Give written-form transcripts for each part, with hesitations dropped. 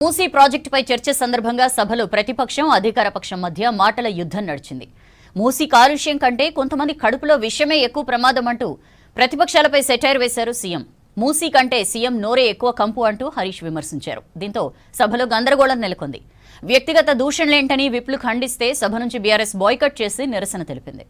మూసీ ప్రాజెక్టుపై చర్చ సందర్భంగా సభలో ప్రతిపక్షం అధికార పక్షం మధ్య మాటల యుద్ధం నడిచింది. మూసీ కాలుష్యం కంటే కొంతమంది కడుపులో విషమే ఎక్కువ ప్రమాదం అంటూ ప్రతిపక్షాలపై సెటైర్ వేశారు సీఎం. మూసీ కంటే సీఎం నోరే ఎక్కువ కంపు అంటూ హరీష్ విమర్శించారు. దీంతో సభలో గందరగోళం నెలకొంది. వ్యక్తిగత దూషణలేంటని విప్లు ఖండిస్తే సభ నుంచి బీఆర్ఎస్ బాయ్కట్ చేసి నిరసన తెలిపింది.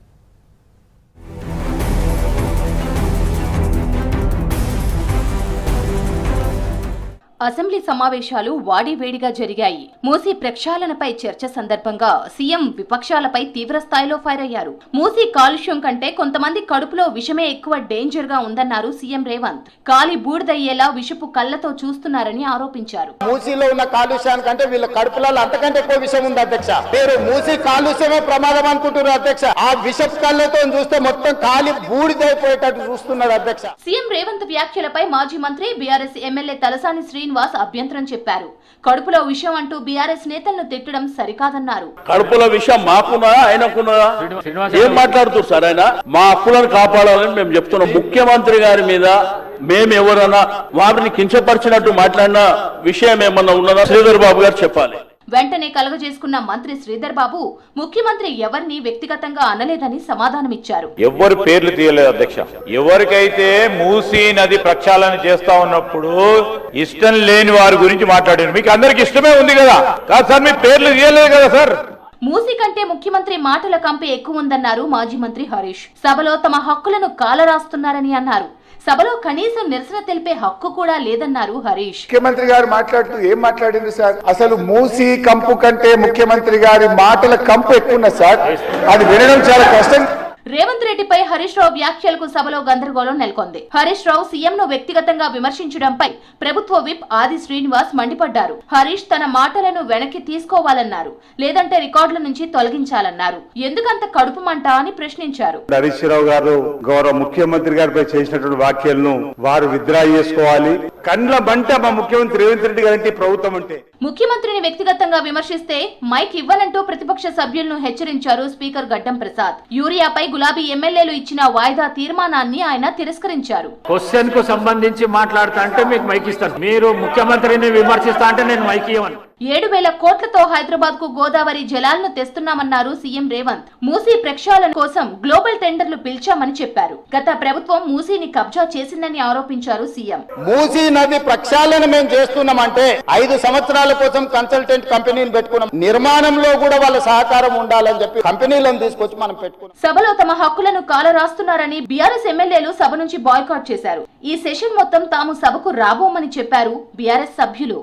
అసెంబ్లీ సమావేశాలు వాడివేడిగా జరిగాయి. మూసీ ప్రక్షాళనపై చర్చ సందర్భంగా సీఎం విపక్షాలపై తీవ్ర స్థాయిలో ఫైర్ అయ్యారు. మూసీ కాలుష్యం కంటే కొంతమంది కడుపులో విషమే ఎక్కువ డేంజర్ గా ఉందన్నారు సీఎం రేవంత్. కాలి బూడిదయ్యేలా విషపు కళ్లతో చూస్తున్నారని ఆరోపించారు. మూసీలో ఉన్న కాలుష్యానికంటే వీళ్ళ కడుపులలో అంతకంటే ఎక్కువ విషయం ఉంది అధ్యక్ష. మీరు మూసీ కాలుష్యమే ప్రమాదం అనుకుంటున్నారు అధ్యక్ష. ఆ విషపు కళ్ళతో చూస్తే మొత్తం కాలి బూడిదైపోయేటట్టు చూస్తున్నారు అధ్యక్ష. సీఎం రేవంత్ వ్యాఖ్యలపై మాజీ మంత్రి బీఆర్ఎస్ ఎమ్మెల్యే తలసాని శ్రీనివాస్ అభ్యంతరం చెప్పారు. కడుపులో విషయం అంటూ బీఆర్ఎస్ నేతలను తిట్టడం సరికాదన్నారు. కడుపులో విషయం మాకున్నా ఆయనకున్నా ఏం మాట్లాడుతూ సార్? ఆయన మా హక్కులను కాపాడాలని మేము చెప్తున్నాం. ముఖ్యమంత్రి గారి మీద మేము ఎవరన్నా వారిని కించపరిచినట్టు మాట్లాడిన విషయం ఏమన్నా ఉన్నదా శ్రీధర్ బాబు గారు చెప్పాలి. వెంటనే కలగజేసుకున్న మంత్రి శ్రీధర్ బాబు ముఖ్యమంత్రి ఎవరిని వ్యక్తిగతంగా అనలేదని సమాధానమిచ్చారు. ఎవరి పేర్లు తీయలేదు అధ్యక్ష. ఎవరికైతే మూసీ నది ప్రక్షాళన చేస్తా ఉన్నప్పుడు ఇష్టం లేని వారి గురించి మాట్లాడారు. మీకు అందరికి ఇష్టమే ఉంది కదా, కాదు సార్, మీ పేర్లు తీయలేదు కదా సార్. మూసీ కంటే ముఖ్యమంత్రి మాటల కంపి ఎక్కువ ఉందన్నారు మాజీ మంత్రి హరీష్. సభలో తమ హక్కులను కాలరాస్తున్నారని అన్నారు. సభలో కనీసం నిరసన తెలిపే హక్కు కూడా లేదన్నారు హరీష్. ముఖ్యమంత్రి గారు మాట్లాడుతూ ఏం మాట్లాడింది సార్? అసలు మూసీ కంపు కంటే ముఖ్యమంత్రి గారి మాటల కంపు ఎక్కువ సార్. అది వినడం చాలా కష్టం. రేవంత్ రెడ్డిపై హరీష్ రావు వ్యాఖ్యలకు సభలో గందరగోళం నెలకొంది. హరీష్ రావు సీఎం ను వ్యక్తిగతంగా విమర్శించడంపై ప్రభుత్వ విప్ ఆది శ్రీనివాస్ మండిపడ్డారు. హరీష్ తన మాటలను వెనక్కి తీసుకోవాలన్నారు, లేదంటే రికార్డుల నుంచి తొలగించాలన్నారు. ఎందుకంత కడుపు మంట అని ప్రశ్నించారు. హరీష్ రావు గారు గౌరవ ముఖ్యమంత్రి గారిపై చేసినటువంటి వ్యాఖ్యలను వారు విత్డ్రా చేసుకోవాలి. కండ్ల బంట మా ముఖ్యమంత్రి రేవంత్ రెడ్డి గారి ప్రభుత్వం అంటే. ముఖ్యమంత్రిని వ్యక్తిగతంగా విమర్శిస్తే మైక్ ఇవ్వనంటూ ప్రతిపక్ష సభ్యులను హెచ్చరించారు స్పీకర్ గడ్డం ప్రసాద్. యూరియాపై గులాబీ ఎమ్మెల్యేలు ఇచ్చిన వాయిదా తీర్మానాన్ని ఆయన తిరస్కరించారు. క్వశ్చన్ కు సంబంధించి మాట్లాడుతా అంటే మీకు మైక్ ఇస్తాను, మీరు ముఖ్యమంత్రిని విమర్శిస్తా అంటే నేను మైక్ ఇవ్వను. 7,000 కోట్లతో హైదరాబాద్ కు గోదావరి జలాలను తెస్తున్నామన్నారు సీఎం రేవంత్. మూసీ ప్రక్షాళన కోసం గ్లోబల్ టెండర్లు పిలిచామని చెప్పారు. గత ప్రభుత్వం మూసీని కబ్జా చేసిందని ఆరోపించారు సీఎం. మూసీ నది ప్రక్షాళన మేము చేస్తున్నామంటే 5 సంవత్సరాల కోసం కన్సల్టెంట్ కంపెనీని పెట్టుకున్నాం. నిర్మాణంలో కూడా వాళ్ళ సహకారం ఉండాలని చెప్పి కంపెనీలను తీసుకొచ్చి మనం పెట్టుకున్నాం. సభలో తమ హక్కులను కాలరాస్తున్నారని బీఆర్ఎస్ ఎమ్మెల్యేలు సభ నుంచి బాయ్కాట్ చేశారు. ఈ సెషన్ మొత్తం తాము సభకు రాబోమని చెప్పారు బీఆర్ఎస్ సభ్యులు.